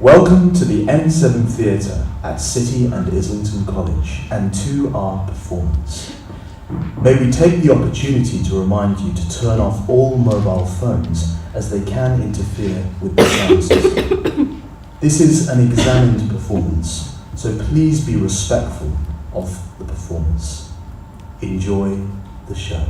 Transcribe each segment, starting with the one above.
Welcome to the N7 Theatre at City and Islington College and to our performance. May we take the opportunity to remind you to turn off all mobile phones as they can interfere with the sound system. This is an examined performance, so please be respectful of the performance. Enjoy the show.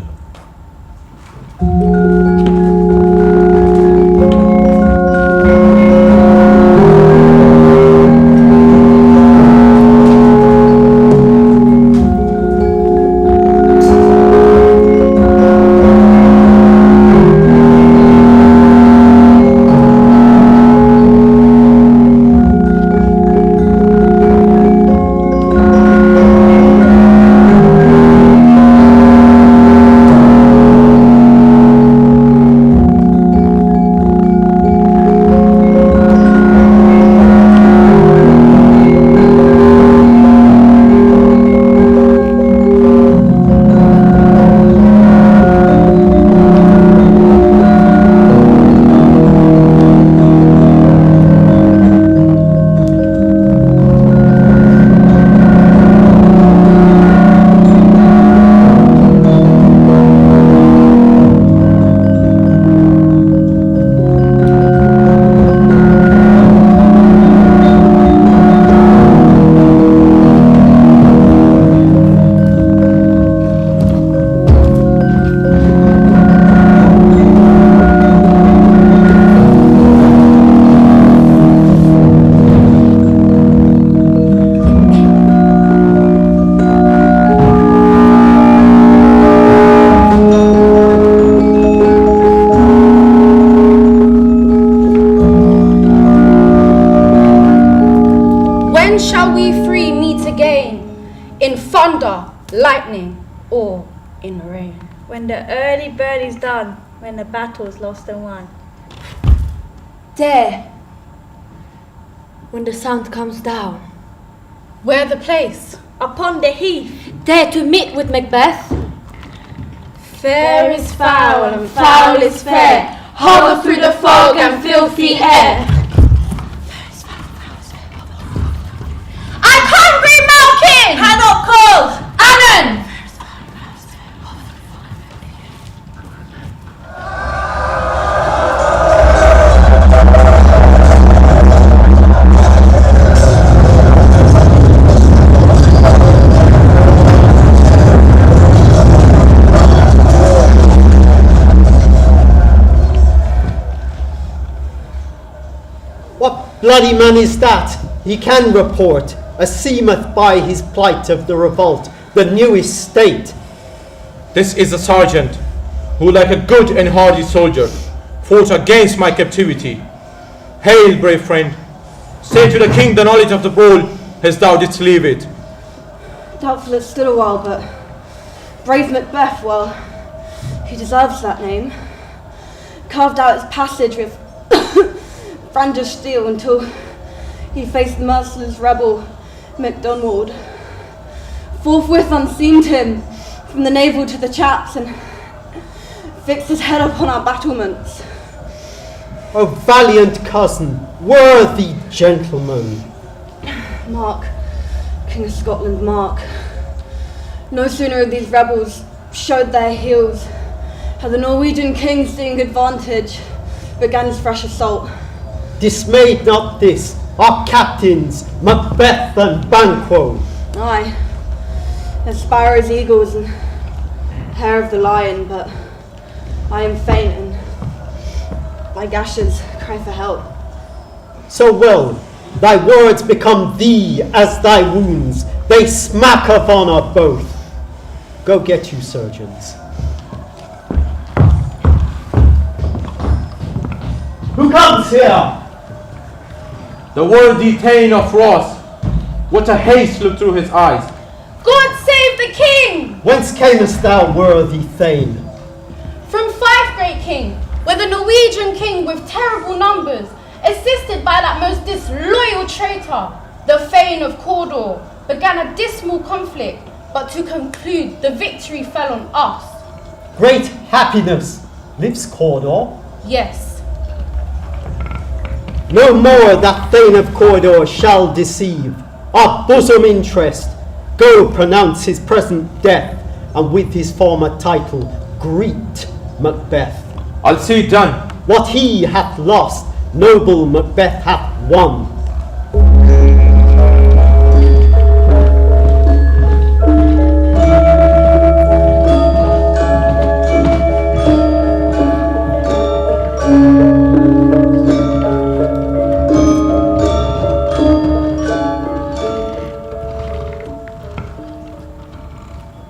Lightning or in the rain. When the early bird is done, when the battle's lost and won. There, when the sun comes down. Where the place? Upon the heath. There to meet with Macbeth. Fair is foul and foul is fair, hover through the fog and filthy air. I can't be Malkin! Cannot cause! Anon! What bloody man is that? He can report, as seemeth by his plight of the revolt, the newest state. This is a sergeant, who like a good and hardy soldier, fought against my captivity. Hail, brave friend, say to the king the knowledge of the ball, as thou didst leave it. Doubtful it stood a while, but brave Macbeth, well, he deserves that name. Carved out his passage with brandished steel until he faced the merciless rebel Macdonald. Forthwith unseamed him from the navel to the chaps and fixed his head upon our battlements. O valiant cousin, worthy gentleman. Mark, King of Scotland, Mark. No sooner had these rebels showed their heels, had the Norwegian king, seeing advantage, began his fresh assault. Dismayed not this, our captains, Macbeth and Banquo. Aye, as sparrows, eagles, and hair of the lion, but I am faint, and my gashes cry for help. So well, thy words become thee as thy wounds, they smack of honour both. Go get you surgeons. Who comes here? The worthy Thane of Ross. What a haste looked through his eyes. God save the king! Whence camest thou, worthy Thane? From Fife, great king, where the Norwegian king with terrible numbers, assisted by that most disloyal traitor, the Thane of Cawdor, began a dismal conflict, but to conclude, the victory fell on us. Great happiness. Lives Cawdor? Yes. No more that Thane of Cawdor shall deceive our bosom interest. Go pronounce his present death, and with his former title greet Macbeth. I'll see it done. What he hath lost, noble Macbeth hath won.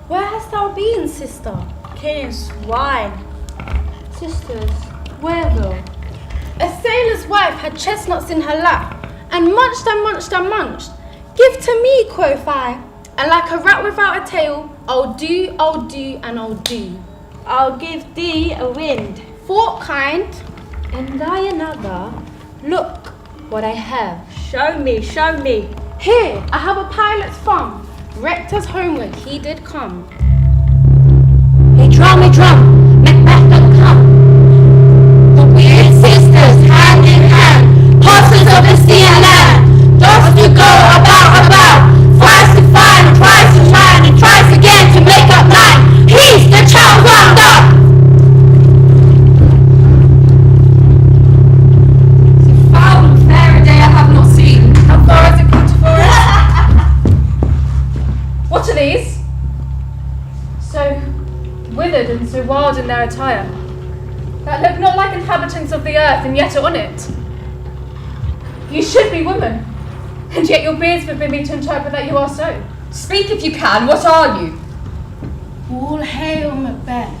Where hast thou been, sister? Killing swine. Sisters, where though? A sailor's wife had chestnuts in her lap, and munched and munched and munched. Give to me, quoth I, and like a rat without a tail, I'll do, and I'll do. I'll give thee a wind. What kind? And I another. Look what I have. Show me, show me. Here, I have a pilot's thumb. Rector's homeward he did come. Hey drum, Macbeth doth come. The weird sisters, hand in hand, parcels of the sea and land, dost to go about, thrice to find, twice to shine, and twice again to make up line. He's the child wound up. So foul and fair a day I have not seen. How far is it cut for us? What are these? So withered and so wild in their attire, that look not like inhabitants of the earth, and yet are on it. You should be women, and yet your beards forbid me to interpret that you are so. Speak if you can, what are you? All hail, Macbeth.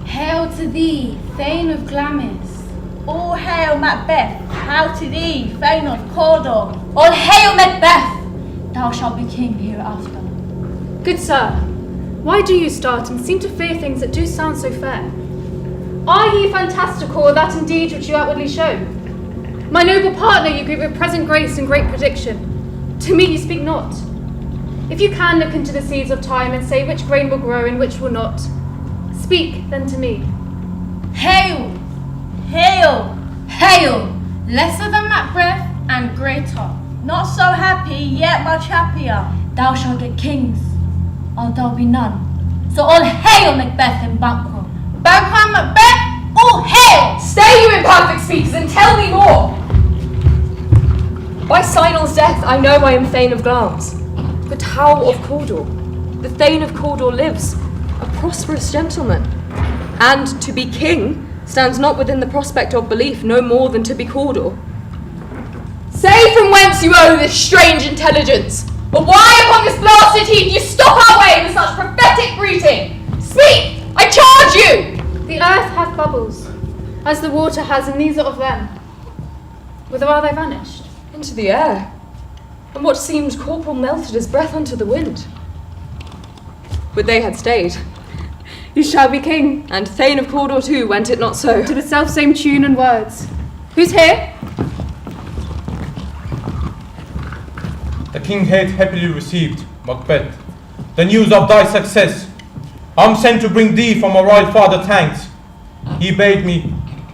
Hail to thee, Thane of Glamis. All hail Macbeth. Hail to thee, Thane of Cawdor. All hail Macbeth! Thou shalt be king hereafter. Good sir, why do you start and seem to fear things that do sound so fair? Are ye fantastical, or that indeed which you outwardly show? My noble partner you greet with present grace and great prediction. To me you speak not. If you can look into the seeds of time and say which grain will grow and which will not, speak then to me. Hail! Hail. Hail! Lesser than Macbeth and greater. Not so happy, yet much happier. Thou shalt get kings, or there'll be none. So all hail Macbeth and Banquo. Banquo and Macbeth, all hail! Stay, you imperfect speakers, and tell me more! By Sinel's death, I know I am Thane of Glamis. But how of Cawdor? The Thane of Cawdor lives, a prosperous gentleman. And to be king stands not within the prospect of belief no more than to be Cawdor. Say from whence you owe this strange intelligence, or why upon this blasted heath you stop our way with such prophetic greeting? Speak, I charge you! The earth hath bubbles, as the water has, and these are of them. Whither are they vanished? Into the air, and what seemed corporal melted as breath unto the wind. Would they had stayed. You shall be king, And Thane of Cawdor too, went it not so. to the self-same tune and words. Who's here? The king hath happily received, Macbeth, the news of thy success. I'm sent to bring thee from our royal father thanks. He bade me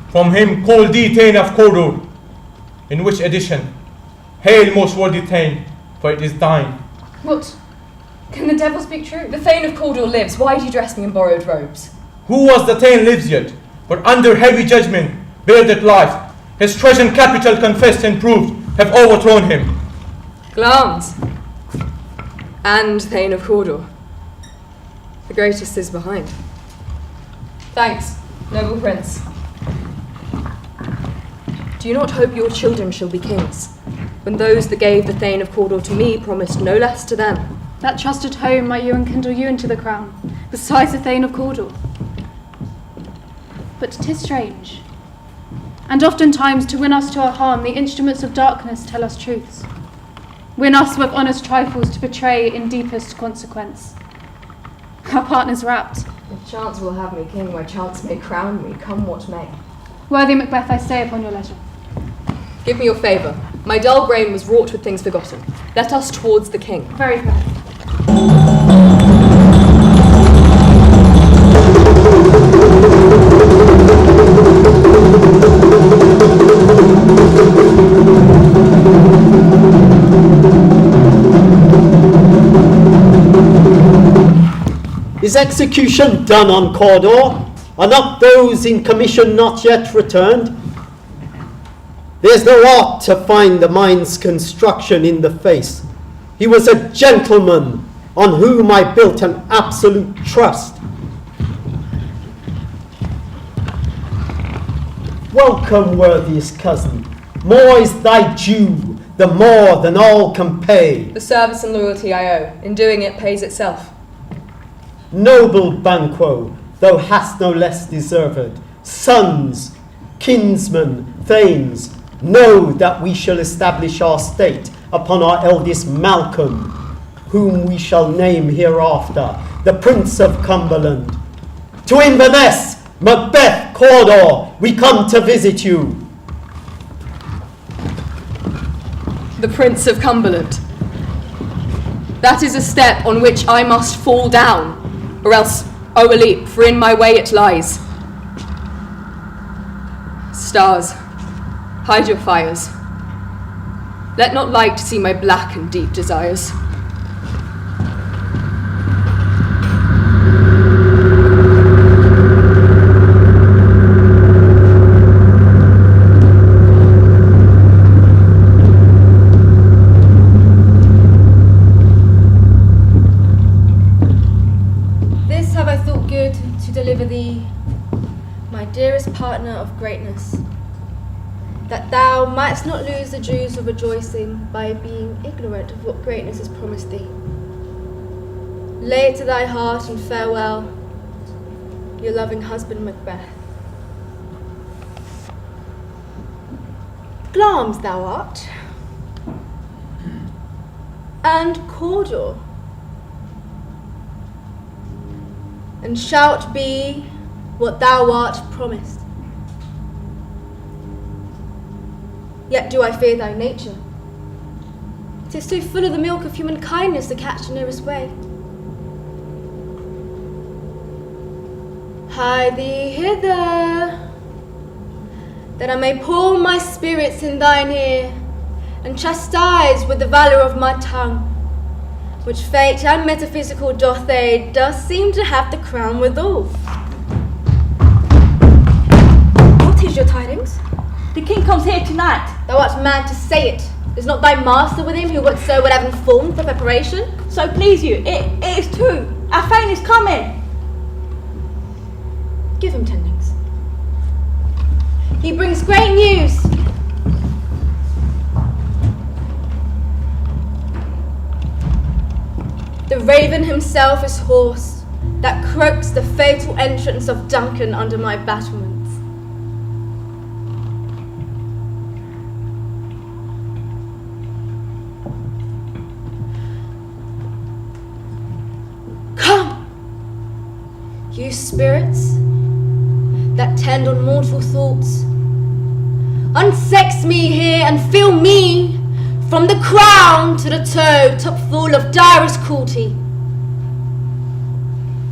from him call thee Thane of Cawdor, in which edition, hail most worthy Thane, for it is thine. What? Can the devil speak true? The Thane of Cawdor lives. Why do you dress me in borrowed robes? Who was the Thane lives yet, but under heavy judgment bearded life, his treasoned capital confessed and proved, have overthrown him. Glamis and Thane of Cawdor. The greatest is behind. Thanks, noble prince. Do you not hope your children shall be kings, when those that gave the Thane of Cawdor to me promised no less to them? That trusted home might you enkindle you into the crown, besides the Thane of Cawdor. But 'tis strange, and oftentimes to win us to our harm, the instruments of darkness tell us truths. Win us with honest trifles to betray in deepest consequence. Our partner's rapt. If chance will have me king, where chance may crown me, come what may. Worthy Macbeth, I stay upon your leisure. Give me your favour. My dull brain was wrought with things forgotten. Let us towards the king. Very fair. Is execution done on Cawdor? Are not those in commission not yet returned? There's no art to find the mind's construction in the face. He was a gentleman on whom I built an absolute trust. Welcome, worthiest cousin. More is thy due, the more than all can pay. The service and loyalty I owe, in doing it pays itself. Noble Banquo, thou hast no less deserved. Sons, kinsmen, thanes, know that we shall establish our state upon our eldest Malcolm, whom we shall name hereafter, the Prince of Cumberland. To Inverness, Macbeth, Cawdor, we come to visit you. The Prince of Cumberland. That is a step on which I must fall down, or else owe a leap, for in my way it lies. Stars, hide your fires. Let not light see my black and deep desires. This have I thought good to deliver thee, my dearest partner of greatness, that thou mightst not lose the dues of rejoicing by being ignorant of what greatness has promised thee. Lay it to thy heart and farewell, your loving husband Macbeth. Glamis thou art, and Cawdor, and shalt be what thou art promised. Yet do I fear thy nature. 'Tis so full of the milk of human kindness to catch the nearest way. Hie thee hither, that I may pour my spirits in thine ear, and chastise with the valour of my tongue, which fate and metaphysical doth aid, does seem to have the crown withal. What is your tidings? The king comes here tonight. Thou art mad to say it. Is not thy master with him, who whatso would have informed for preparation? So please you, it is true. Our Thane is coming. Give him tendings. He brings great news. The raven himself is hoarse, that croaks the fatal entrance of Duncan under my battlements. Come, you spirits that tend on mortal thoughts, unsex me here and fill me from the crown to the toe, top full of direst cruelty.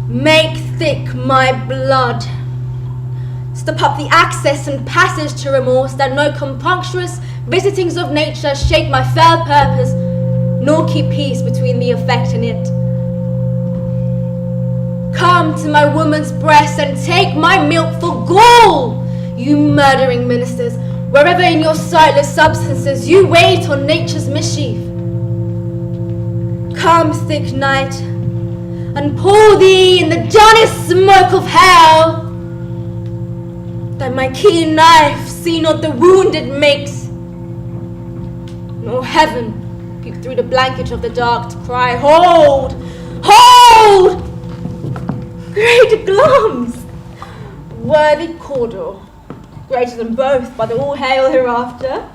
Make thick my blood. Stop up the access and passage to remorse, that no compunctious visitings of nature shake my fell purpose, nor keep peace between the effect and it. Come to my woman's breast and take my milk for gall, you murdering ministers, wherever in your sightless substances you wait on nature's mischief. Come, thick night, and pour thee in the dunnest smoke of hell, that my keen knife see not the wound it makes, nor heaven peep through the blanket of the dark to cry, hold, hold! Great Glamis, worthy Cawdor, greater than both, but all hail hereafter.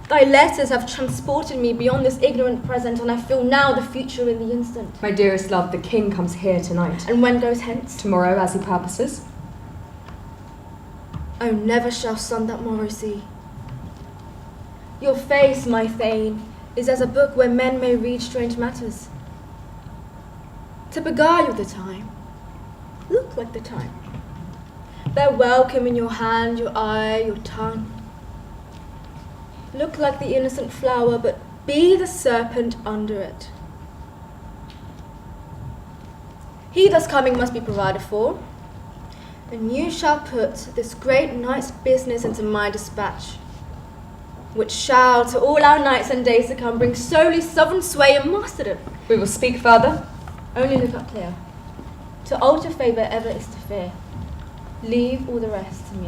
Thy letters have transported me beyond this ignorant present, and I feel now the future in the instant. My dearest love, the king comes here tonight. And when goes hence? Tomorrow, as he purposes. Oh, never shall sun that morrow see. Your face, my Thane, is as a book where men may read strange matters. To beguile the time, look like the time. Bear welcome in your hand, your eye, your tongue. Look like the innocent flower, but be the serpent under it. He thus coming must be provided for. And you shall put this great night's business into my dispatch, which shall to all our nights and days to come bring solely sovereign sway and masterdom. We will speak further. Only look up clear. To alter favour ever is to fear. Leave all the rest to me.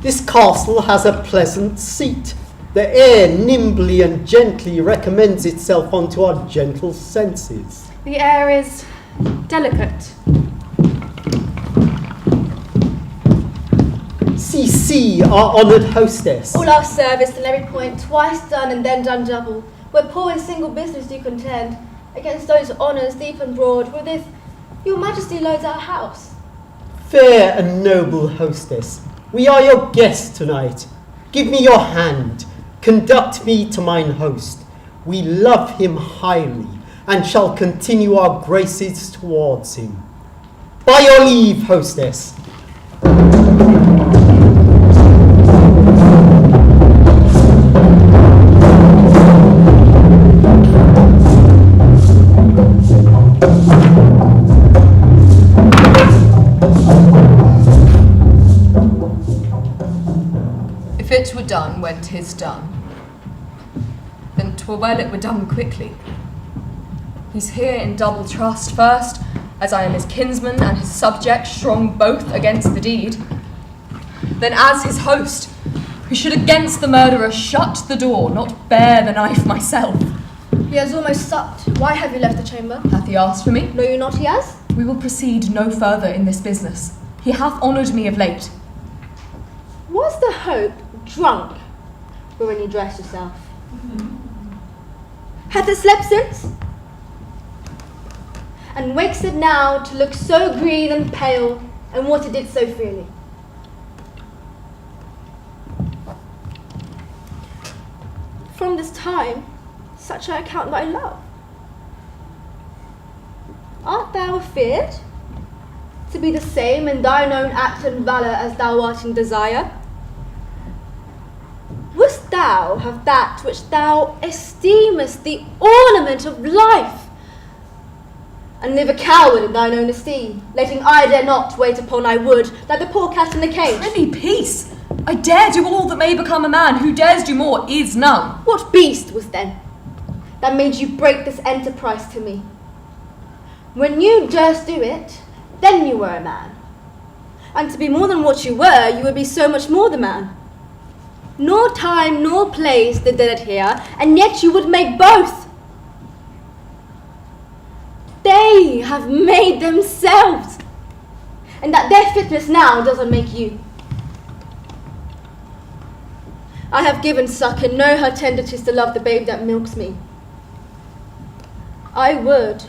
This castle has a pleasant seat. The air nimbly and gently recommends itself unto our gentle senses. The air is delicate. See, our honoured hostess. All our service and every point twice done and then done double, where poor and single business do contend, against those honours deep and broad, wherewith your majesty loads our house. Fair and noble hostess, we are your guests tonight. Give me your hand. Conduct me to mine host. We love him highly, and shall continue our graces towards him. By your leave, hostess. If it were done when 'tis done, then 'twere well it were done quickly. He's here in double trust, first, as I am his kinsman and his subject, strong both against the deed. Then as his host, who should against the murderer shut the door, not bear the knife myself. He has almost supped. Why have you left the chamber? Hath he asked for me? Know you not he has? We will proceed no further in this business. He hath honoured me of late. Was the hope drunk when you dressed yourself? Hath it slept since? And wakes it now to look so green and pale, and what it did so freely? From this time, such I account thy love. Art thou afeard to be the same in thine own act and valour as thou art in desire? Wouldst thou have that which thou esteemest the ornament of life, and live a coward in thine own esteem, letting I dare not wait upon I would, like the poor cat in the cage? Prithee, peace! I dare do all that may become a man. Who dares do more is none. What beast was then that made you break this enterprise to me? When you durst do it, then you were a man. And to be more than what you were, you would be so much more the man. Nor time nor place did it here, and yet you would make both. They have made themselves, and that their fitness now doesn't make you. I have given suck and know how tender 'tis to love the babe that milks me. I would,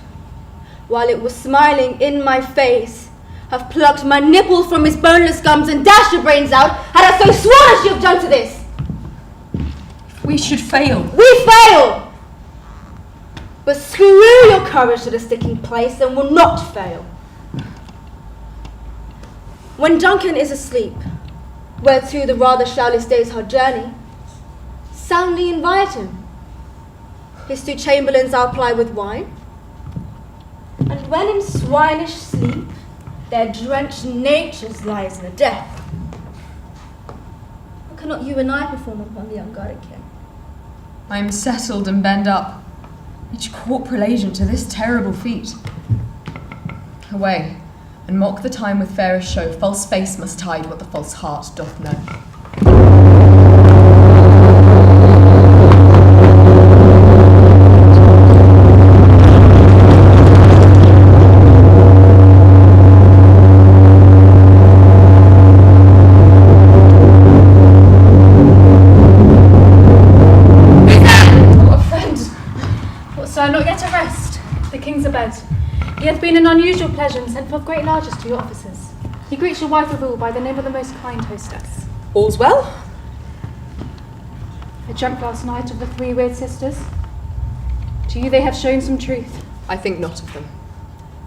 while it was smiling in my face, have plucked my nipple from his boneless gums and dashed your brains out, had I so sworn as you have done to this. We should fail. We fail! But screw your courage to the sticking place and will not fail. When Duncan is asleep, whereto the rather shall he stays her journey, soundly invite him. His 2 chamberlains I'll ply with wine, and when in swinish sleep their drenched natures lies in the death, what cannot you and I perform upon the unguarded king? I am settled and bend up, each corporal agent to this terrible feat. Away, and mock the time with fairest show. False face must hide what the false heart doth know. Not yet at rest. The king's abed. He hath been an unusual pleasure and sent forth great largesse to your officers. He greets your wife of all by the name of the most kind hostess. All's well? I dreamt last night of the 3 weird sisters. To you they have shown some truth. I think not of them.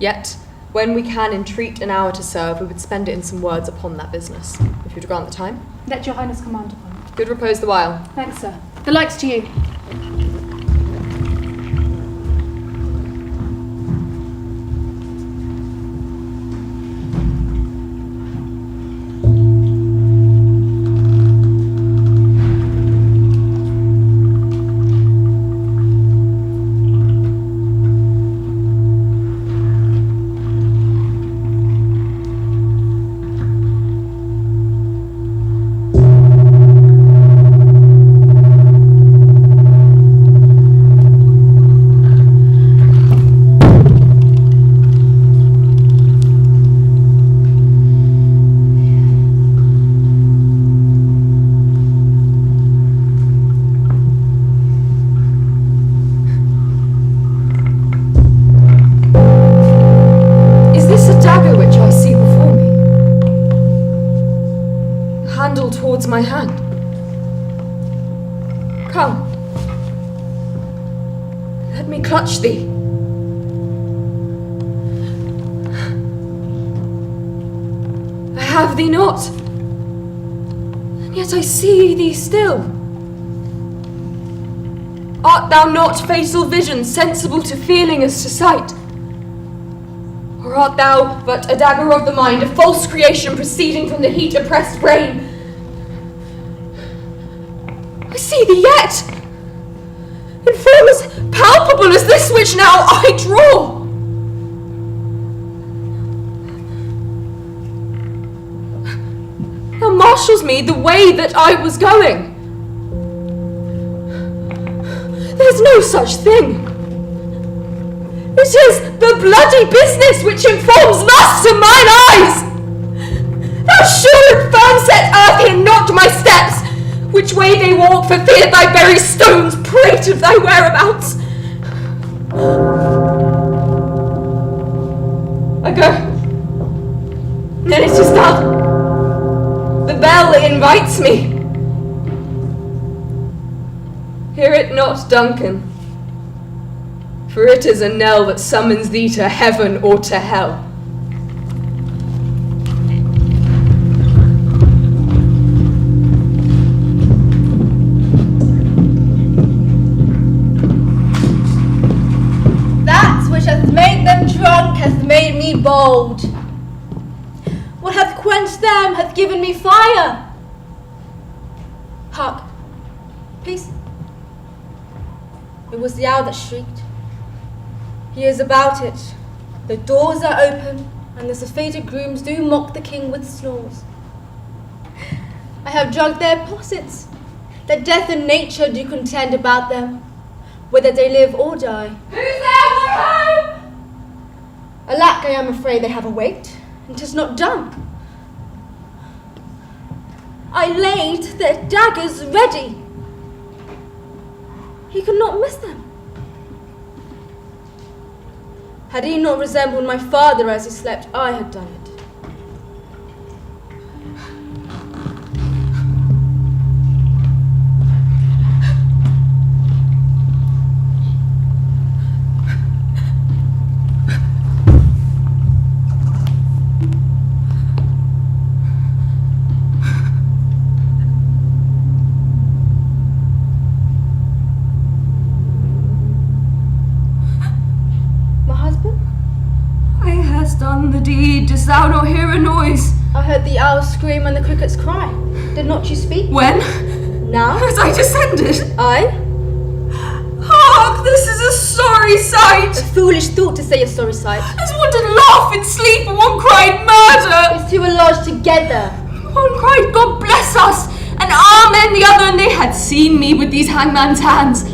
Yet, when we can entreat an hour to serve, we would spend it in some words upon that business, if you'd grant the time. Let your highness command upon it. Good repose the while. Thanks, sir. The likes to you. My hand. Come. Let me clutch thee. I have thee not, and yet I see thee still. Art thou not fatal vision, sensible to feeling as to sight? Or art thou but a dagger of the mind, a false creation proceeding from the heat-oppressed brain? I see thee yet, in form as palpable as this which now I draw. Thou marshals me the way that I was going. There's no such thing. It is the bloody business which informs lust to mine eyes. Thou sure and firm-set earth hear not my steps, which way they walk for fear thy very stones prate of thy whereabouts. I go. Then it is done. The bell invites me. Hear it not, Duncan, for it is a knell that summons thee to heaven or to hell. Hath made me bold. What hath quenched them hath given me fire. Hark, peace. It was the owl that shrieked. He is about it. The doors are open, and the surfeited grooms do mock the king with snores. I have drugged their posets, that death and nature do contend about them, whether they live or die. Who's there? We're home! Alack, I am afraid they have awaked, and 'tis not done. I laid their daggers ready. He could not miss them. Had he not resembled my father as he slept, I had done it. Done the deed, didst thou not hear a noise? I heard the owl scream and the crickets cry. Did not you speak? When? Now? As I descended? I? Hark, this is a sorry sight! A foolish thought to say a sorry sight. As one did laugh in sleep and one cried murder! These two were lodged together. One cried, God bless us, and amen the other, and they had seen me with these hangman's hands.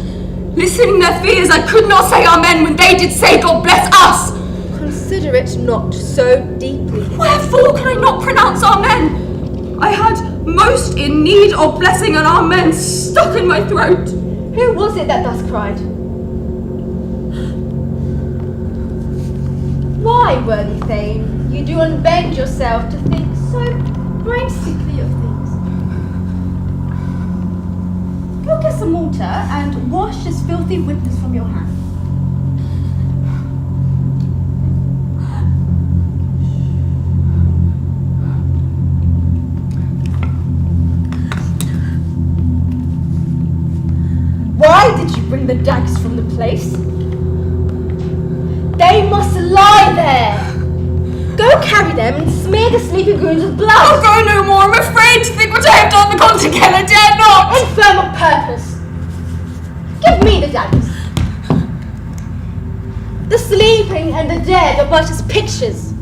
Listening their fears, I could not say amen when they did say God bless us! Consider it not so deeply. Wherefore can I not pronounce amen? I had most in need of blessing, and amen stuck in my throat. Who was it that thus cried? Why, worthy Thane, you do unbend yourself to think so brain-sickly of things? Go get some water and wash this filthy witness from your hand. bring the daggers from the place? They must lie there. Go carry them and smear the sleeping wounds with blood. I'll go no more. I'm afraid to think what I have done. The gods again, I dare not. Infirm of purpose. Give me the daggers. The sleeping and the dead are but as pictures.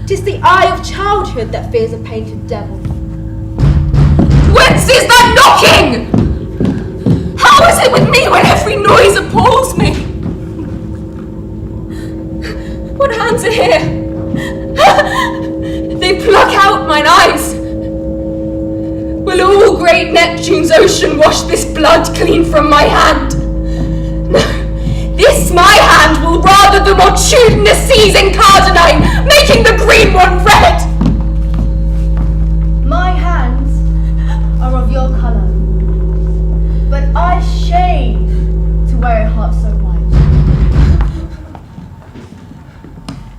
'Tis the eye of childhood that fears a painted devil. Whence is that knocking? How is it with me when every noise appalls me? What hands are here? They pluck out mine eyes. Will all great Neptune's ocean wash this blood clean from my hand? No, this my hand will rather the multitudinous seas incardinate, making the green one red. My hands are of your colour, but I shame to wear a heart so white.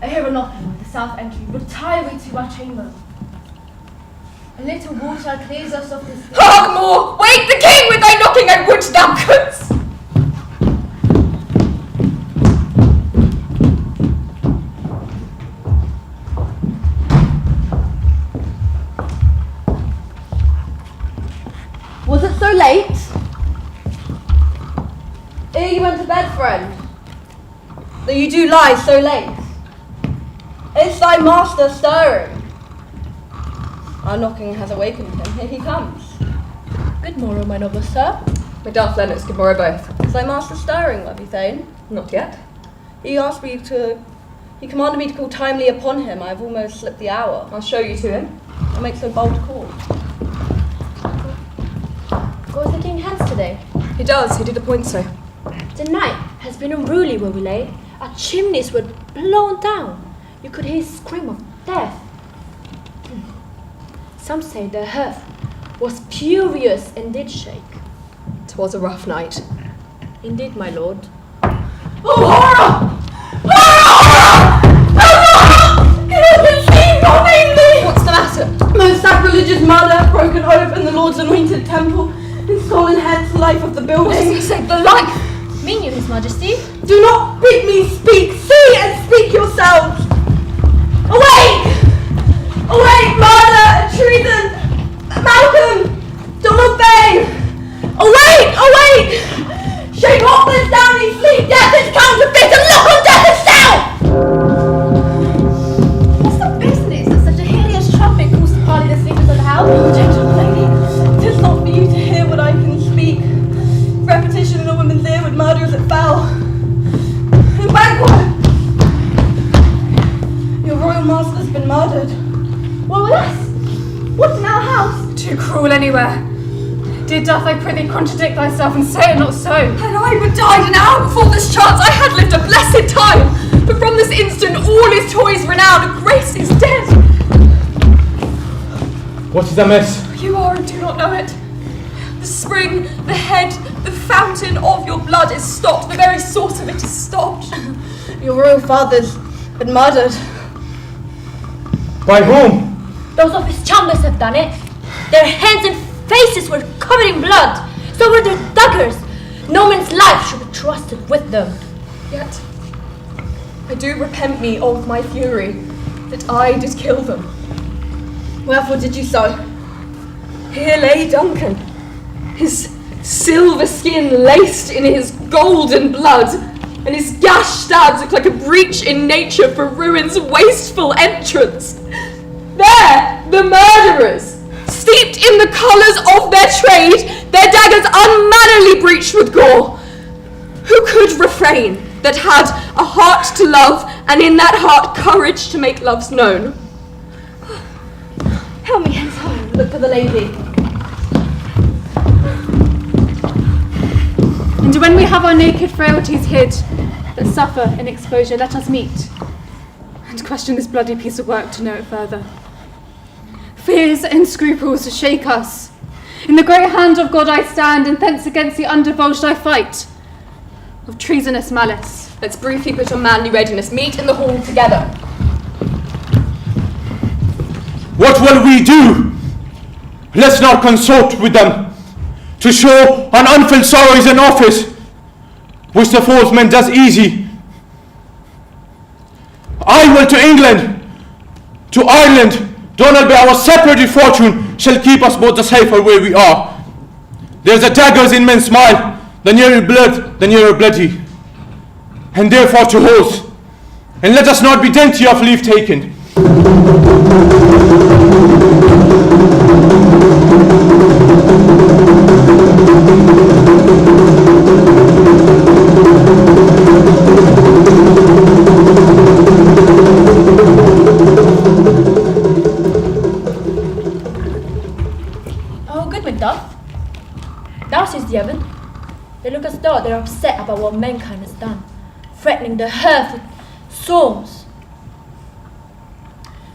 I hear a knocking at the south entry. Retire we to our chamber. A little water clears us of this. Hark more! Wake the king with thy knocking, I would thou couldst! Was it so late? Ere you went to bed, friend, that you do lie so late? Is thy master stirring? Our knocking has awakened him. Here he comes. Good morrow, my noble sir. My daft Lennox, good morrow both. Is thy master stirring, lovely Thane? Not yet. He commanded me to call timely upon him. I've almost slipped the hour. I'll show you to him. I make so bold to call. Goes the king hence today? He does, he did appoint so. The night has been unruly where we lay. Our chimneys were blown down. You could hear his scream of death. Some say the hearth was furious and did shake. 'Twas a rough night. Indeed, my lord. Oh, horror! What's the matter? Most sacrilegious murder, broken open the Lord's anointed temple, and stolen hence the life of the What does building. he say? The life! Mean you, his majesty? Do not bid me speak. See and speak yourselves. Awake! Awake, murder, treason! Malcolm! Donald Bain! Awake! Awake! Shake off this downy sleep! Death is counterfeit and look on death itself! What's the business that such a hideous trumpet calls to parley the sleepers of the house? Oh, gentle lady, 'tis not for you to hear what I can speak. Repetition in a woman's ear would murder as it fell. Backward! Your royal master's been murdered. Well, alas! What's in our house? Too cruel anywhere. Dear doth I prithee contradict thyself and say it not so. Had I but died an hour before this chance, I had lived a blessed time. But from this instant, all is toys renowned, and grace is dead. What is amiss? You are and do not know it. The spring, the head, the fountain of your blood is stopped. The very source of it is stopped. Your royal father's been murdered. By whom? Those of his chambers have done it. Their hands and faces were covered in blood. So were their daggers. No man's life should be trusted with them. Yet, I do repent me of my fury, that I did kill them. Wherefore did you so? Here lay Duncan, his silver skin laced in his golden blood, and his gashed stabs look like a breach in nature for ruin's wasteful entrance. There, the murderers, steeped in the colours of their trade, their daggers unmannerly breached with gore. Who could refrain that had a heart to love, and in that heart courage to make loves known? Help me hence home. Look for the lady. And when we have our naked frailties hid, that suffer in exposure, let us meet, and question this bloody piece of work to know it further. Fears and scruples shake us. In the great hand of God I stand, and thence against the undivulged I fight. Of treasonous malice. Let's briefly put on manly readiness. Meet in the hall together. What will we do? Let's not consort with them. To show an unfilled sorrow is an office, which the false man does easy. I will to England, to Ireland. Donald, by our separated fortune, shall keep us both the safer where we are. There's a daggers in men's smile, the nearer blood, the nearer bloody. And therefore to horse, and let us not be dainty of leave taken. Oh, good Macduff. Thou seest the oven. They look as though they're upset about what mankind has done, threatening the hearth with swords.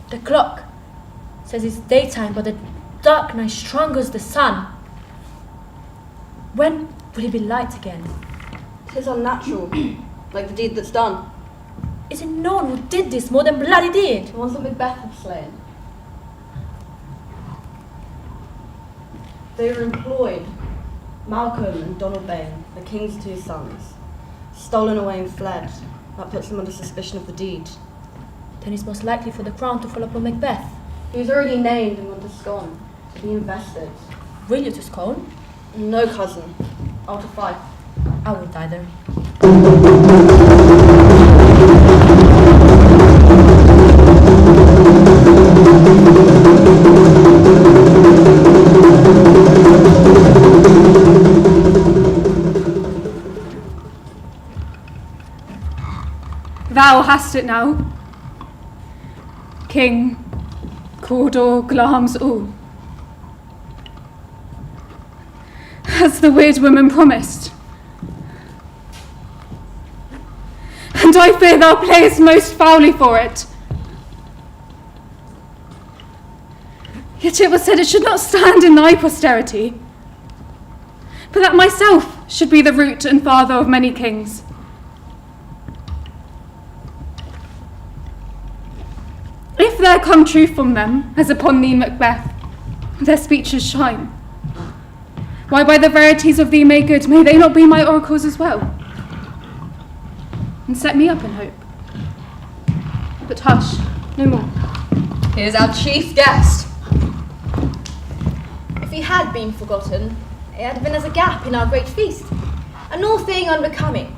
The clock says it's daytime, but the dark night strangles the sun. When will it be light again? 'Tis unnatural, like the deed that's done. Is it no one who did this more than bloody did? The ones that Macbeth had slain. They were employed, Malcolm and Donald Bain, the king's two sons, stolen away and fled. That puts them under suspicion of the deed. Then it's most likely for the crown to fall upon Macbeth. He was already named and went to Scone, to be invested. Will you to Scone? No, cousin. I'll to fight. I will die there. Thou hast it now. King, Cawdor, Glamis, all. As the weird woman promised. And I fear thou playest most foully for it. Yet it was said it should not stand in thy posterity, but that myself should be the root and father of many kings. If there come truth from them, as upon thee, Macbeth, their speeches shine. Why, by the verities of thee made good, may they not be my oracles as well? And set me up in hope. But hush, no more. Here's our chief guest. If he had been forgotten, it had been as a gap in our great feast, a new thing unbecoming.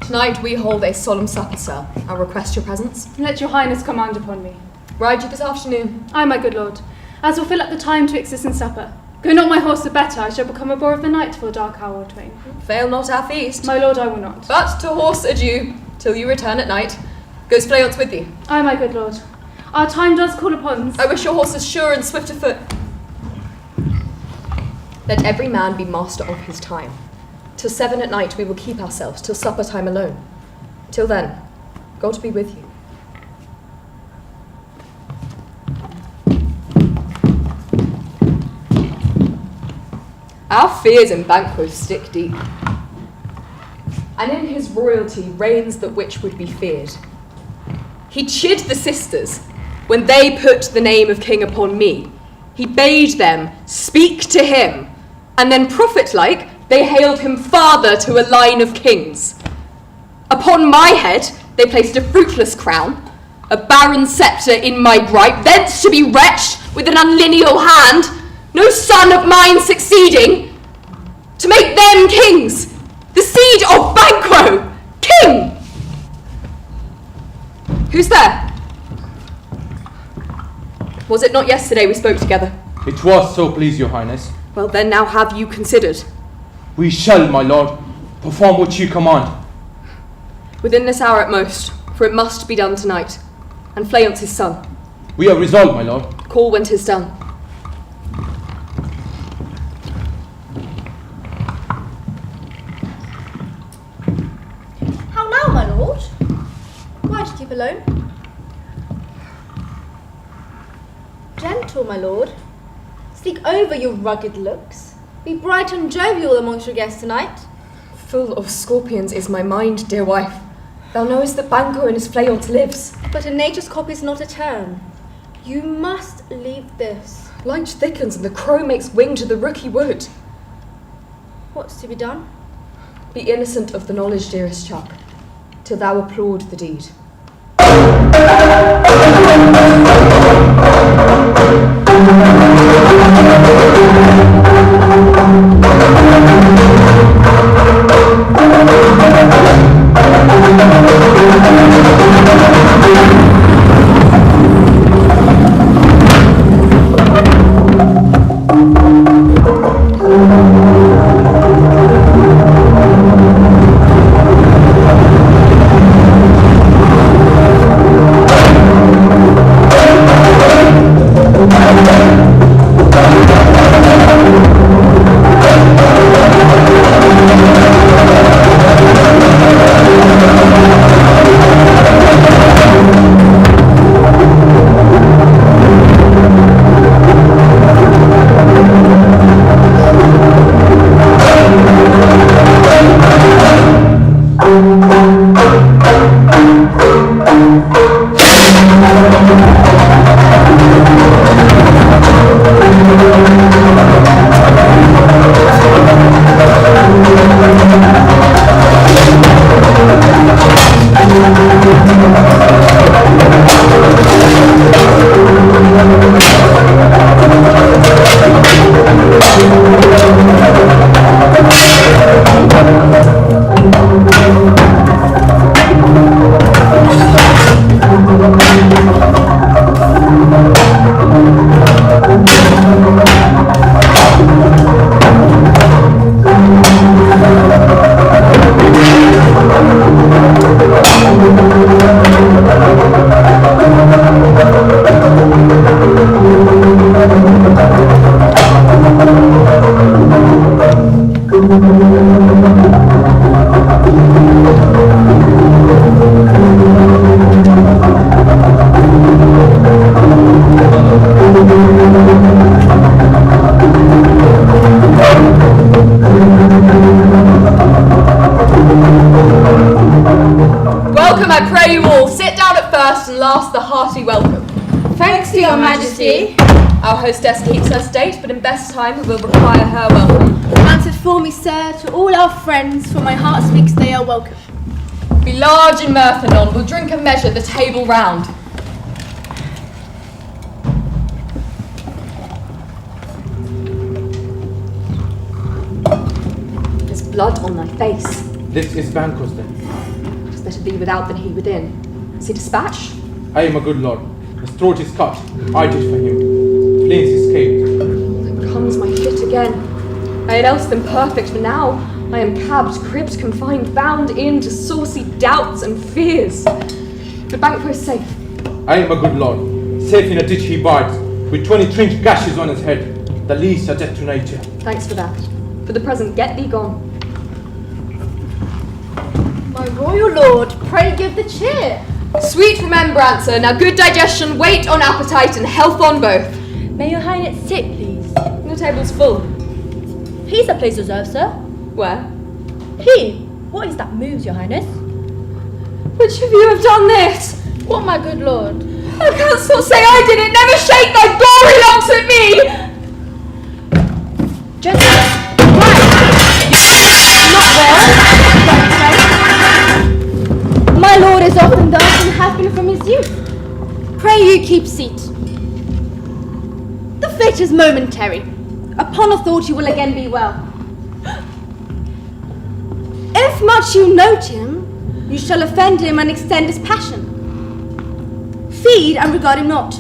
Tonight we hold a solemn supper, sir. I request your presence. Let your highness command upon me. Ride you this afternoon. Aye, my good lord, as will fill up the time twixt us and supper. Go not my horse the better, I shall become a bore of the night for a dark hour or twain. Fail not our feast. My lord, I will not. But to horse adieu, till you return at night. Goes Fleance with thee. Aye, my good lord. Our time does call upon us. I wish your horses sure and swift of foot. Let every man be master of his time. Till 7 at night we will keep ourselves, till supper time alone. Till then, God be with you. Our fears in Banquo stick deep, and in his royalty reigns that which would be feared. He chid the sisters when they put the name of king upon me. He bade them speak to him, and then prophet-like they hailed him father to a line of kings. Upon my head they placed a fruitless crown, a barren sceptre in my gripe, thence to be wretched with an unlineal hand, no son of mine succeeding, to make them kings, the seed of Banquo, king! Who's there? Was it not yesterday we spoke together? It was, so please your highness. Well then, now have you considered? We shall, my lord, perform what you command. Within this hour at most, for it must be done tonight, and Fleance his son. We are resolved, my lord. Call when 'tis done. How now, my lord? Why do you keep alone? Gentle, my lord. Speak over your rugged looks. Be bright and jovial amongst your guests tonight. Full of scorpions is my mind, dear wife. Thou knowest that Banquo in his Fleance lives. But a nature's copy is not a turn. You must leave this. Light thickens and the crow makes wing to the rooky wood. What's to be done? Be innocent of the knowledge, dearest Chuck, till thou applaud the deed. Welcome, I pray you all. Sit down at first and last the hearty welcome. Thanks to your majesty. Our hostess keeps her state, but in best time we will require her welcome. Answered for me, sir, to all our friends, for my heart speaks they are welcome. Be large in mirth anon, we'll drink and measure the table round. There's blood on thy face. This is Banquo's then. It is better be without than he within. Is he dispatched? Aye, my good lord. His throat is cut. I did for him. Flames escaped. There comes my fit again. I had else been perfect, but now I am cabbed, cribbed, confined, bound in to saucy doubts and fears. But Banquo's safe. Aye, my good lord. Safe in a ditch he bides, with 20 trench gashes on his head. The least a death to nature. Thanks for that. For the present, get thee gone. My royal lord, pray give the cheer. Sweet remembrance, sir. Now good digestion, weight on appetite, and health on both. May your highness sit, please? The table's full. Here's a place reserved, sir. Where? Here. What is that moves, your highness? Which of you have done this? What, my good lord? Thou canst not say I did it. Never shake thy gory locks at me. Gentlemen, My lord is often thus and hath been from his youth. Pray you keep seat. The fit is momentary. Upon a thought you will again be well. If much you note him, you shall offend him and extend his passion. Feed and regard him not.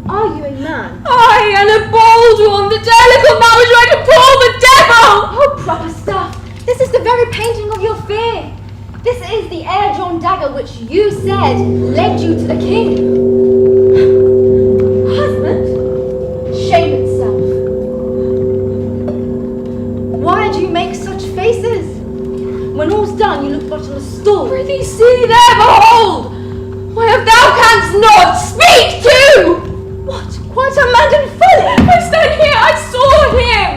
Are you a man? I and a bold one, the delicate man was ready to pull the devil! Oh, proper stuff! This is the very painting of your fear. This is the air-drawn dagger which you said led you to the king. Husband, shame itself. Why do you make such faces? When all's done, you look but on a stool. Prithee, see there, behold! Why, if thou canst not, speak too! What? Quite unmanned and fully? I stand here, I saw him!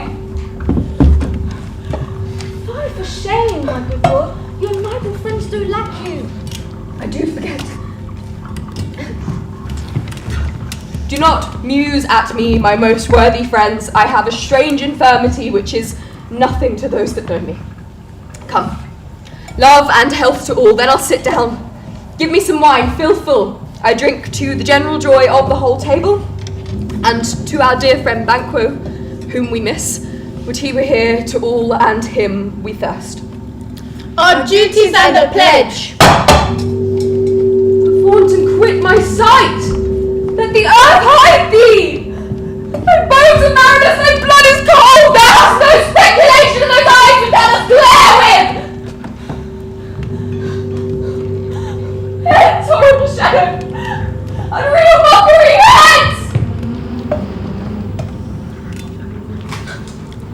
Fie for shame, my good lord. Your noble friends do lack you. I do forget. Do not muse at me, my most worthy friends. I have a strange infirmity which is nothing to those that know me. Come. Love and health to all, then I'll sit down. Give me some wine, fill full. I drink to the general joy of the whole table, and to our dear friend Banquo, whom we miss. Would he were here, to all and him we thirst. Our duties and the pledge. Vaunt and quit my sight! Let the earth hide thee! My bones are mariners, my blood is cold! There is no speculation in those eyes to tell us glare with! Hence, horrible shadow! Unreal mockery, hence!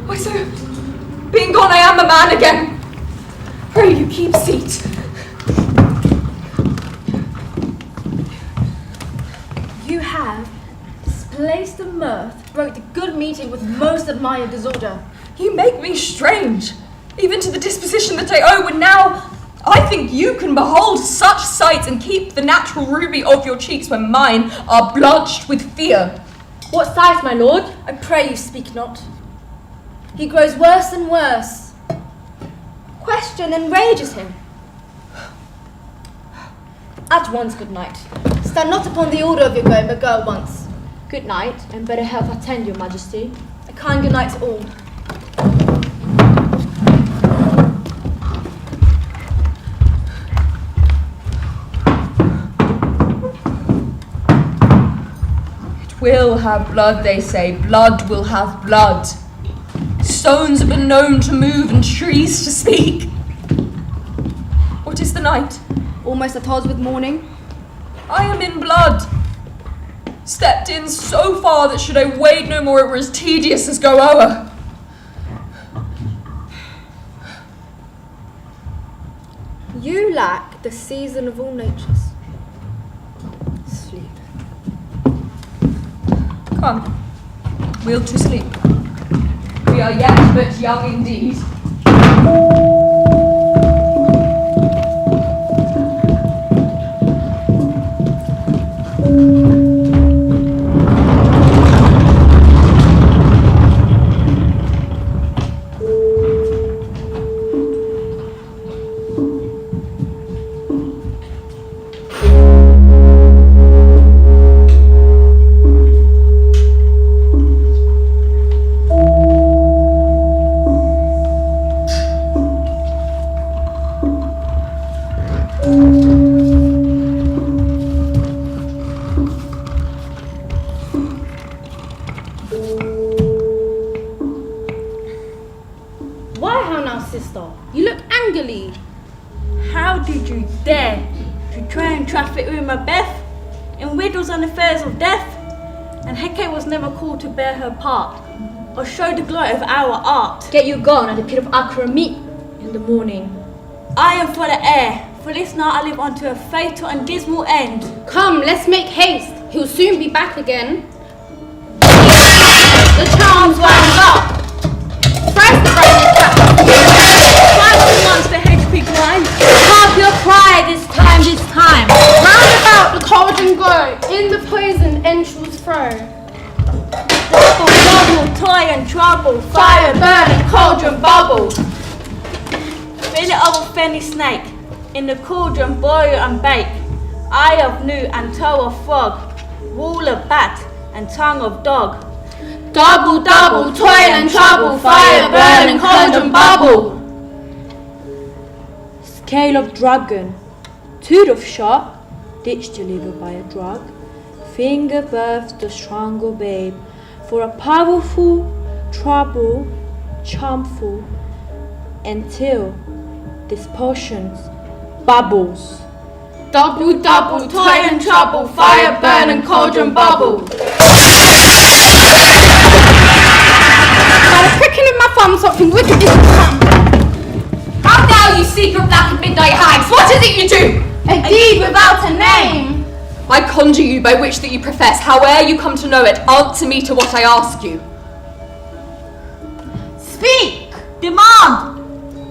Why, sir, being gone I am a man again. Pray you keep seat. You have displaced the mirth, broke the good meeting with most admired disorder. You make me strange, even to the disposition that I owe, and now I think you can behold such sights and keep the natural ruby of your cheeks when mine are blanched with fear. What sights, my lord? I pray you speak not. He grows worse and worse. Question enrages him. At once, good night. Stand not upon the order of your going, but go at once. Good night, and better health attend your majesty. A kind good night to all. It will have blood, they say. Blood will have blood. Stones have been known to move and trees to speak. What is the night? Almost at odds with morning. I am in blood. Stepped in so far that should I wade no more, it were as tedious as go o'er. You lack the season of all natures. Sleep. Come, we'll to sleep. We are yet but young indeed. How did you dare to try and traffic with Macbeth in riddles and affairs of death? And Hecate was never called to bear her part, or show the glory of our art. Get you gone at the pit of Acre meat in the morning. I am for the air, for this night I live unto a fatal and dismal end. Come, let's make haste. He'll soon be back again. The charms wound up. Thrice the brightness back. Twice the monster HP climb. Half your cry this time. Round about the cauldron go, in the poisoned entrails throw. Bubble, toy and trouble, Fire burn and cauldron bubble. Belly of a fenny snake, in the cauldron boil and bake. Eye of newt and toe of frog, wool of bat and tongue of dog. Double, double, toil and trouble, fire burn and cauldron bubble. Scale of dragon, tooth of shark, ditch delivered by a drug. Finger births the stronger babe, for a powerful trouble, charmful, until this potion's bubbles. Double, double, toil and trouble, fire burn and cauldron bubble. By the pricking of my thumb, something wicked is to come. How now, you secret black and midnight hags? What is it you do? A deed without a name. I conjure you by which that you profess, howe'er you come to know it, answer me to what I ask you. Speak. Demand!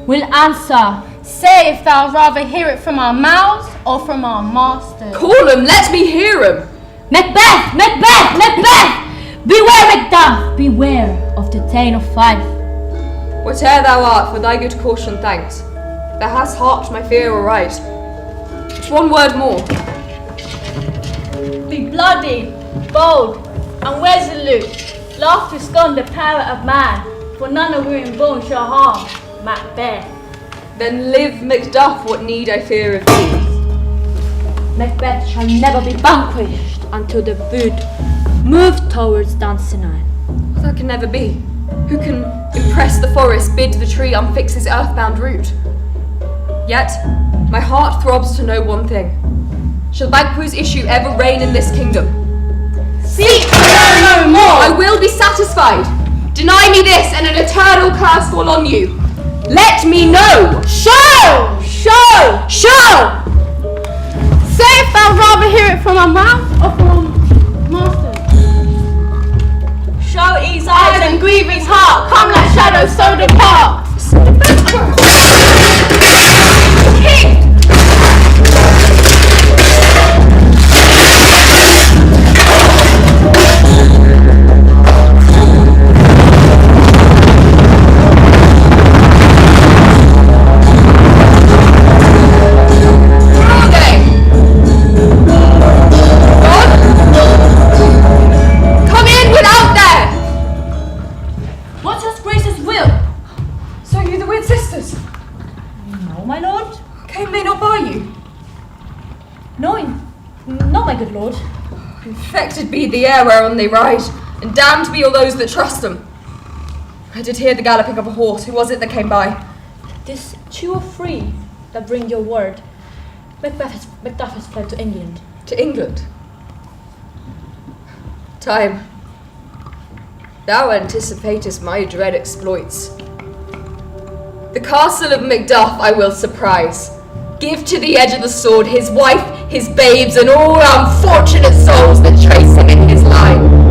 Will answer. Say if thou rather hear it from our mouths or from our masters. Call him, let me hear him. Macbeth! Macbeth! Macbeth! Beware, Macduff! Beware of the Thane of Fife. Whate'er thou art, for thy good caution thanks. Thou hast harped my fear aright. But one word more. Be bloody, bold, and resolute. Laugh to scorn the power of man, for none of whom bone shall harm. Macbeth. Then live, Macduff, what need I fear of thee? Macbeth shall never be vanquished until the wood move towards Dunsinane. That can never be. Who can impress the forest, bid the tree unfix his earthbound root? Yet, my heart throbs to know one thing. Shall Banquo's issue ever reign in this kingdom? Seek to know no more! I will be satisfied. Deny me this, and an eternal curse fall on you. Let me know! Show! Show! Show! Say if thou rather hear it from a mouth or from master. Show his Eyes and grieve his heart, come like shadows, so depart. King! Infected be the air whereon they ride, and damned be all those that trust them. I did hear the galloping of a horse. Who was it that came by? 'Tis 2 or 3 that bring your word. Macduff has fled to England. To England? Time. Thou anticipatest my dread exploits. The castle of Macduff I will surprise. Give to the edge of the sword his wife, his babes, and all unfortunate souls that trace him in his line.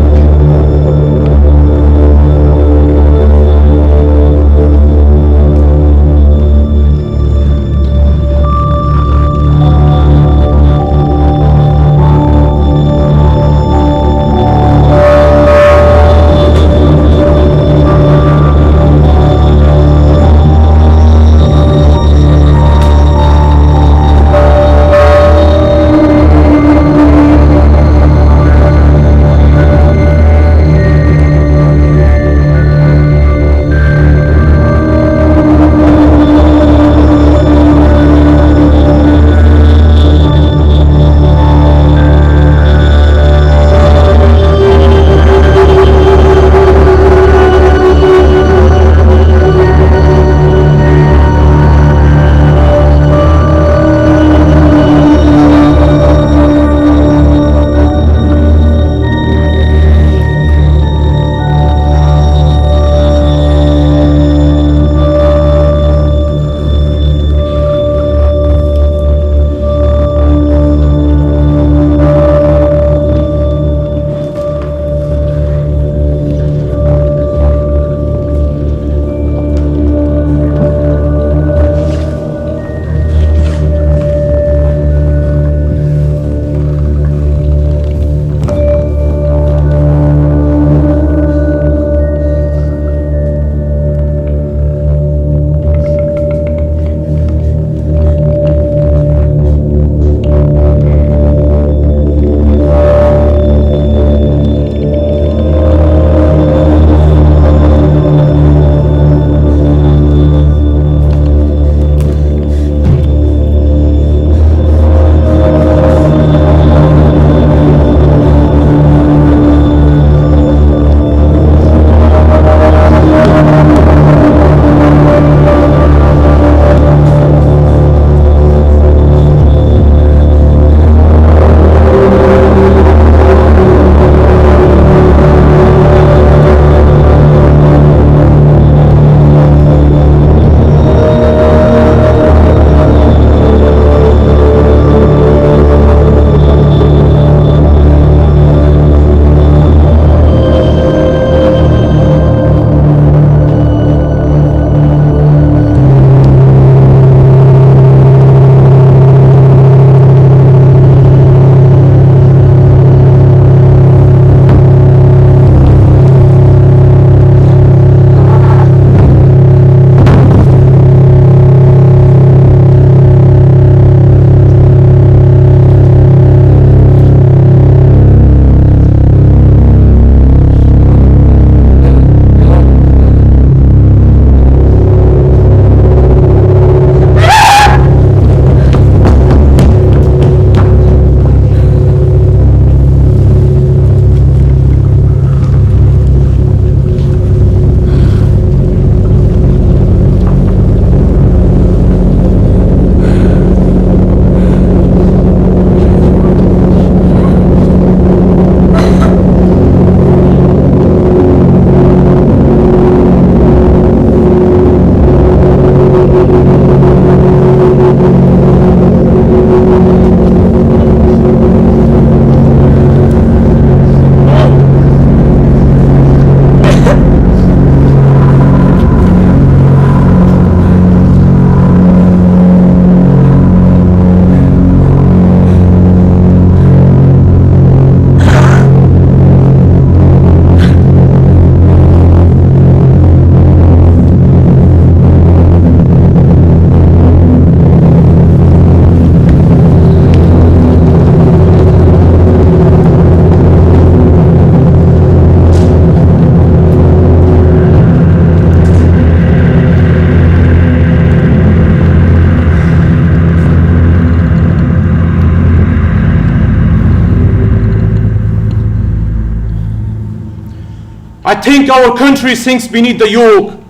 I think our country sinks beneath the yoke.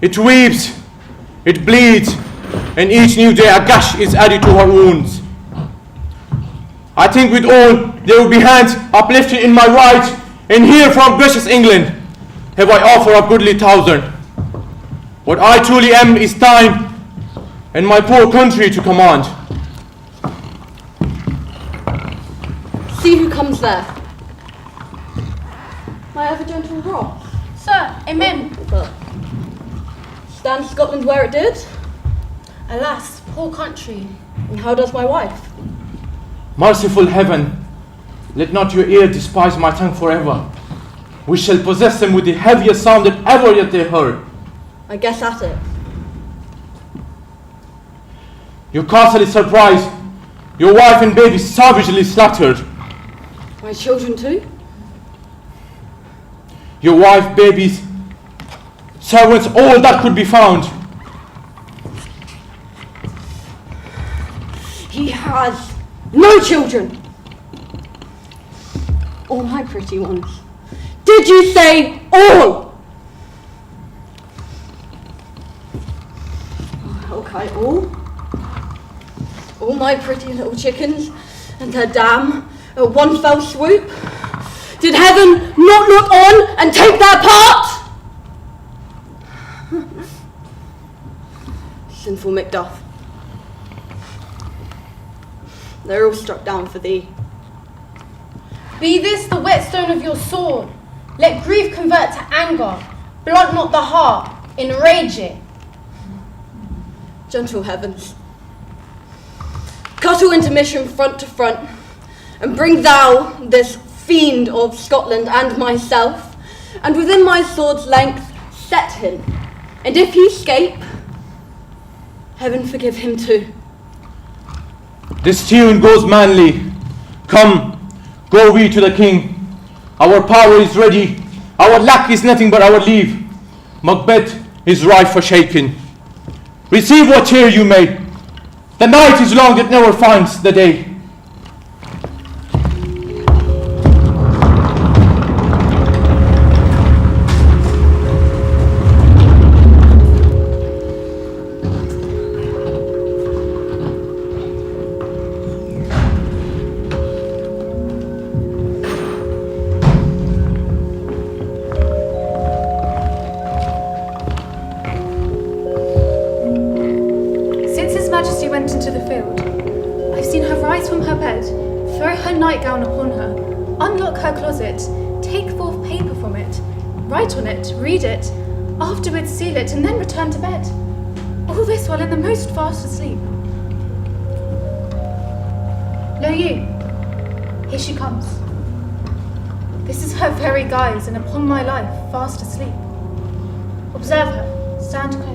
It weeps, it bleeds, and each new day a gash is added to her wounds. I think with all there will be hands uplifted in my right, and here from gracious England have I offered a goodly 1,000. What I truly am is time, and my poor country to command. See who comes there. My ever gentle Ross. Sir, amen. Stand Scotland where it did? Alas, poor country. And how does my wife? Merciful heaven, let not your ear despise my tongue forever. We shall possess them with the heaviest sound that ever yet they heard. I guess at it. Your castle is surprised. Your wife and baby savagely slaughtered. My children too? Your wife, babies, servants, all that could be found. He has no children. All my pretty ones. Did you say all? Oh, okay, all? All my pretty little chickens and their dam at one fell swoop? Did heaven not look on and take their part? Sinful Macduff. They're all struck down for thee. Be this the whetstone of your sword. Let grief convert to anger. Blunt not the heart, enrage it. Gentle heavens, cut all intermission front to front, and bring thou this fiend of Scotland and myself, and within my sword's length set him, and if he escape, heaven forgive him too. This tune goes manly. Come, go we to the king. Our power is ready. Our lack is nothing but our leave. Macbeth is ripe for shaking. Receive what cheer you may. The night is long that never finds the day. Nightgown upon her, unlock her closet, take forth paper from it, write on it, read it, afterwards seal it, and then return to bed. All this while in the most fast asleep. Lo you, here she comes. This is her very guise, and upon my life, fast asleep. Observe her, stand close.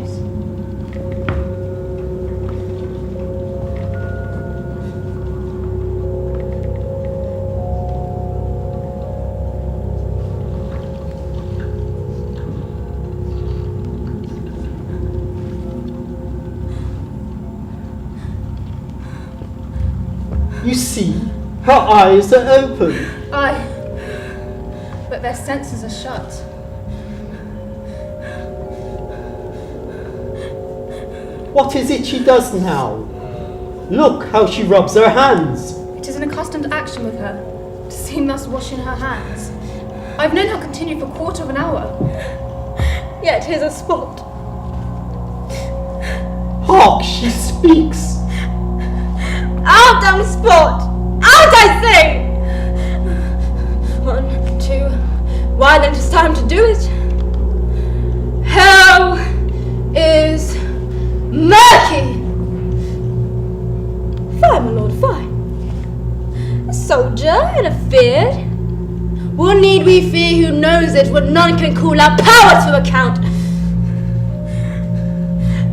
You see, her eyes are open. Aye, but their senses are shut. What is it she does now? Look how she rubs her hands. It is an accustomed action with her, to seem thus washing her hands. I've known her continue for a quarter of an hour. Yet here's a spot. Hark, she speaks. Out, damn spot! Out, I say! 1, 2. Why then 'tis time to do it. Hell is murky. Fie, my lord, fie. A soldier and a feared. What need we fear who knows it, what none can call our power to account?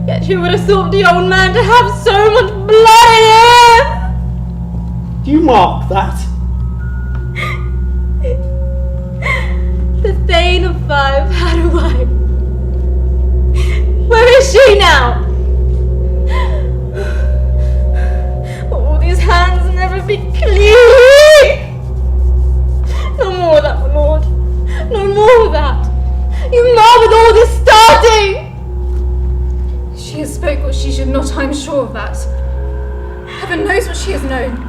Yet who would have thought the old man to have so much blood in him? Do you mark that? The Thane of Five had a wife. Where is she now? All these hands never be clean. No more of that, my lord. No more that. You marvelled all this starting. She has spoke what she should not, I'm sure of that. Heaven knows what she has known.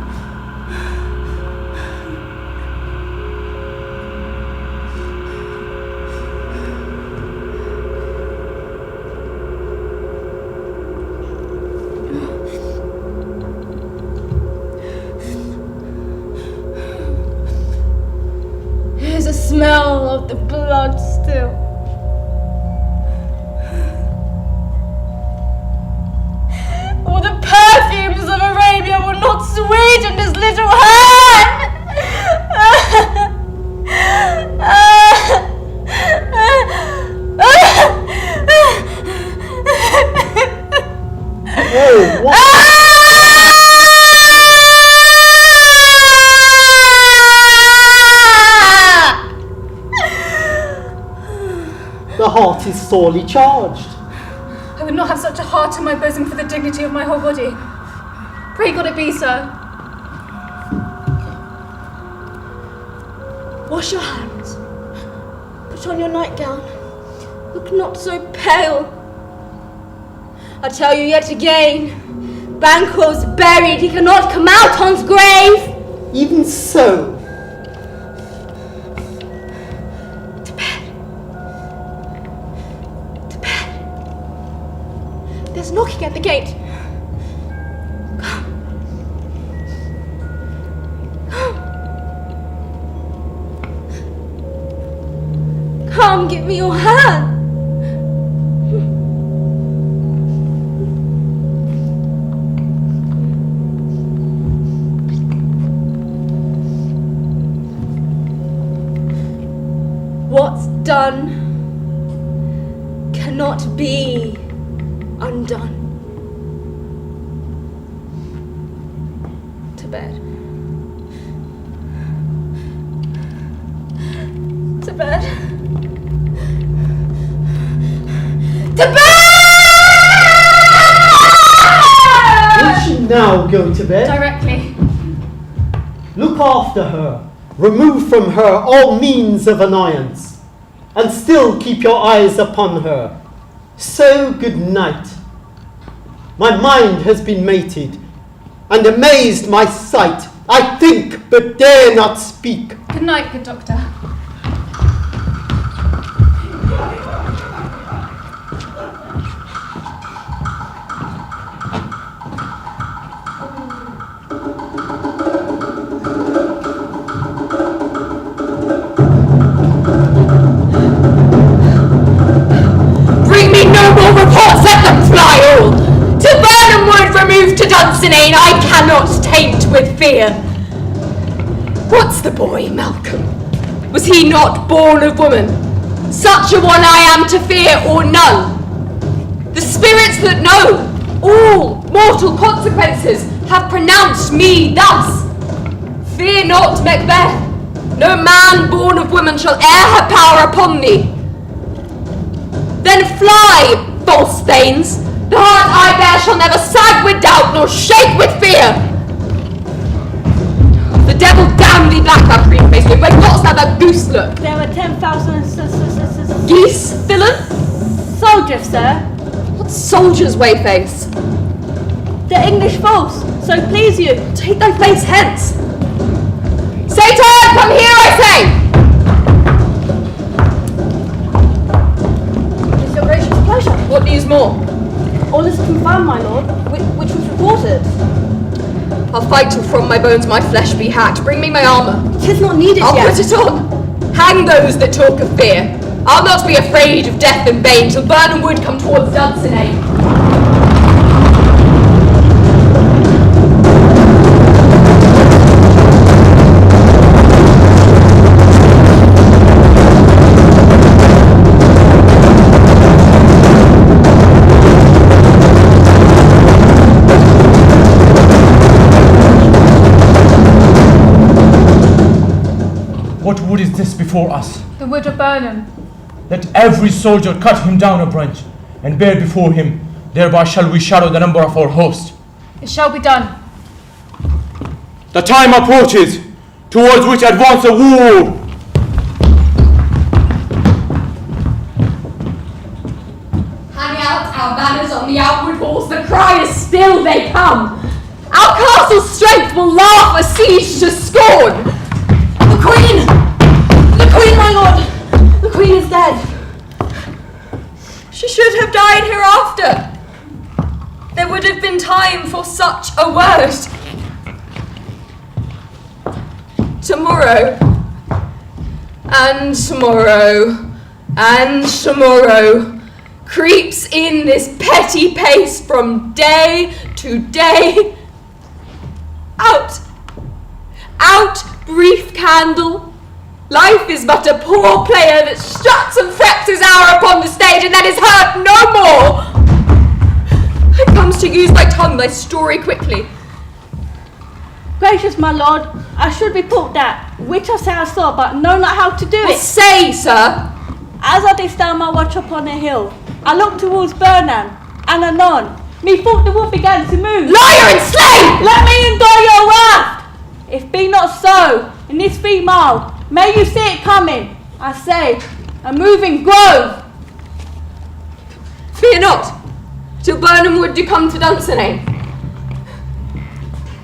There's a smell of the blood still. All the perfumes of Arabia will not sweeten this little hand. Oh, what? The heart is sorely charged. I would not have such a heart in my bosom for the dignity of my whole body. Pray God it be so. Wash your hands. Put on your nightgown. Look not so pale. I tell you yet again, Banquo's buried. He cannot come out on's grave. Even so. To bed. To bed. There's knocking at the gate. Come. Come. Come, give me your hand. What's done cannot be undone. To bed. To bed. To bed! Will she now go to bed? Directly. Look after her. Remove from her all means of annoyance, and still keep your eyes upon her. So good night. My mind has been mated, and amazed my sight. I think, but dare not speak. Good night, good doctor. I cannot taint with fear. What's the boy, Malcolm? Was he not born of woman? Such a one I am to fear or none. The spirits that know all mortal consequences have pronounced me thus. Fear not, Macbeth. No man born of woman shall e'er have power upon thee. Then fly, false thanes. The heart I bear shall never sag with doubt, nor shake with fear. The devil damn thee, black green-faced wing, where what's that goose look? There were 10,000 Geese, villain? soldiers, sir. What soldiers, Wayface? The English false, so please you. Take thy face hence. Satan, come here, I say! It's your gracious pleasure. What news more? All is confirmed, my lord, which was reported. I'll fight till from my bones my flesh be hacked. Bring me my armour. 'Tis not needed I'll yet. put it on. Hang those that talk of fear. I'll not be afraid of death and bane till Burnham Wood come towards Dunsinane. What wood is this before us? The wood of Burnham. Let every soldier cut him down a branch, and bear before him. Thereby shall we shadow the number of our host. It shall be done. The time approaches, towards which advance a war. Our banners on the outward walls, the cry is still they come. Our castle's strength will laugh a siege to scorn. The Queen! The Queen, my lord! The Queen is dead. She should have died hereafter. There would have been time for such a word. Tomorrow, and tomorrow, and tomorrow creeps in this petty pace from day to day. Out, brief candle. Life is but a poor player that struts and frets his hour upon the stage and then is heard no more. It comes to use my tongue, thy story quickly. Gracious my lord, I should report that, which I say I saw, but know not how to do Well, it. say, sir. As I did stand my watch upon a hill, I looked towards Burnham, and anon, methought the wood began to move. Liar and slave! Let me endure your wrath! If be not so, in this 3 mile, may you see it coming, I say, a moving grove. Fear not, till Burnham wood do come to Dunsinane.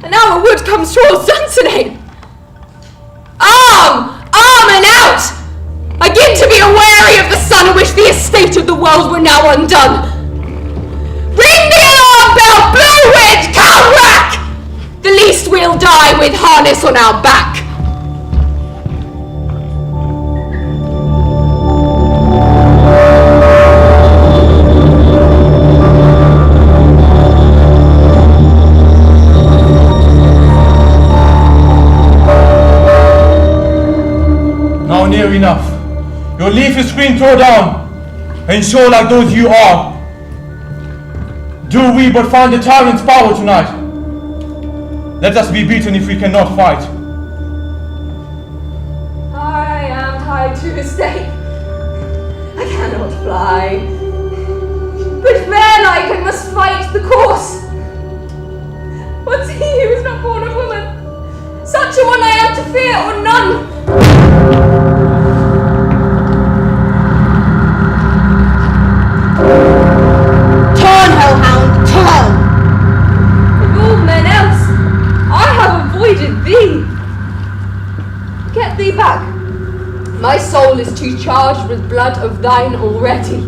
And now a wood comes towards Dunsinane. Arm and out! I begin to be aweary of the sun, which the estate of the world were now undone. Ring the alarm bell, blue wind, come rack! The least we'll die with harness on our back. Now near enough. Your leaf is screen throw down, and show like those you are. Do we but find the tyrant's power tonight? Let us be beaten if we cannot fight. I am tied to a stake. I cannot fly. But bear-like I must fight the course. What's he who is not born of woman? Such a one I am to fear, or none. Turn, hellhound, turn! Of all men else, I have avoided thee. Get thee back. My soul is too charged with blood of thine already.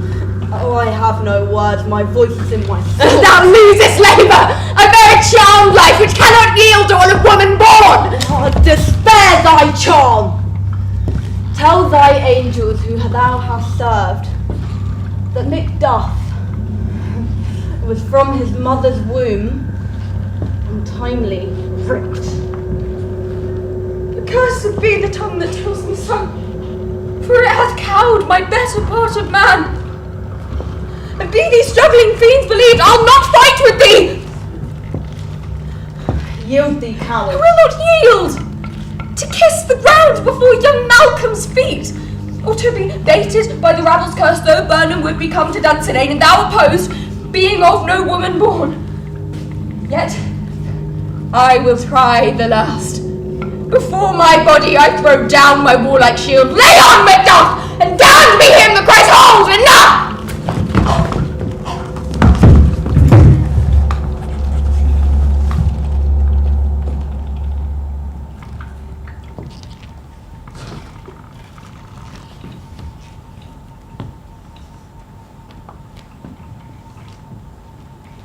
Oh, I have no words, my voice is in my soul. Thou losest labour, a very charmed life which cannot yield all of woman born. Oh, despair thy charm! Tell thy angels who thou hast served that Macbeth was from his mother's womb untimely ripped. Cursed be the tongue that tells me so, for it hath cowed my better part of man. And be these struggling fiends believed, I'll not fight with thee! Yield thee, coward. I will not yield! To kiss the ground before young Malcolm's feet, or to be baited by the rabble's curse, though Burnham would be come to Dunsinane, and thou opposed, being of no woman born. Yet I will try the last. Before my body I throw down my warlike shield. Lay on, Macbeth, and damned be him that cries, hold, enough!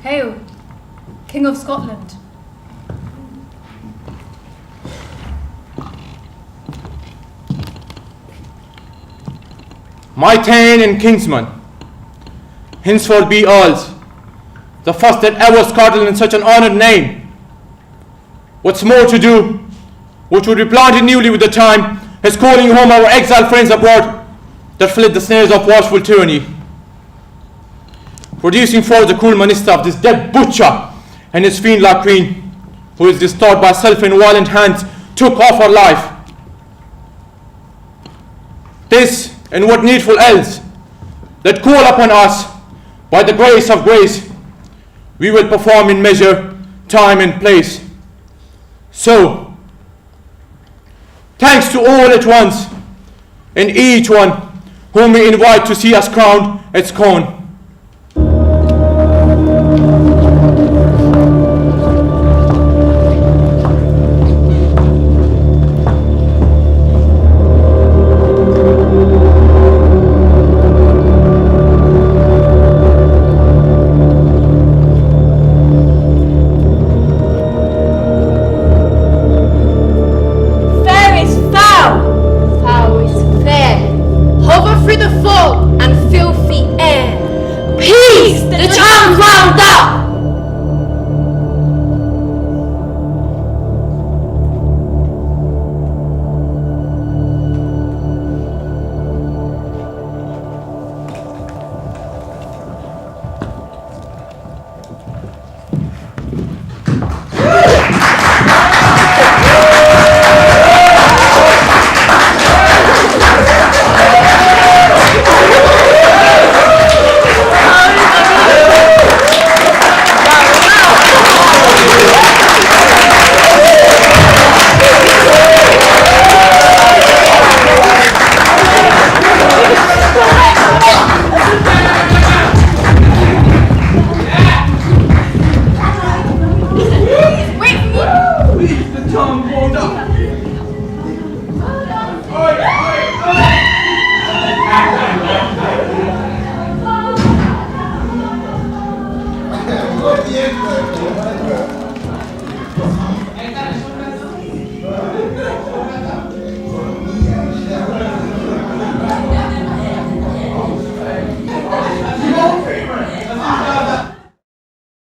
Hail, King of Scotland. My Thane and kinsman, henceforth be Earls, the first that ever Scotland in such an honoured name. What's more to do, which would be planted newly with the time, is calling home our exiled friends abroad that fled the snares of watchful tyranny, producing forth the cruel minister of this dead butcher and his fiend-like queen, who is restored by self in violent hands, took off her life. This, and what needful else, that call upon us, by the grace of grace, we will perform in measure, time and place. So, thanks to all at once, and each one whom we invite to see us crowned at Scone.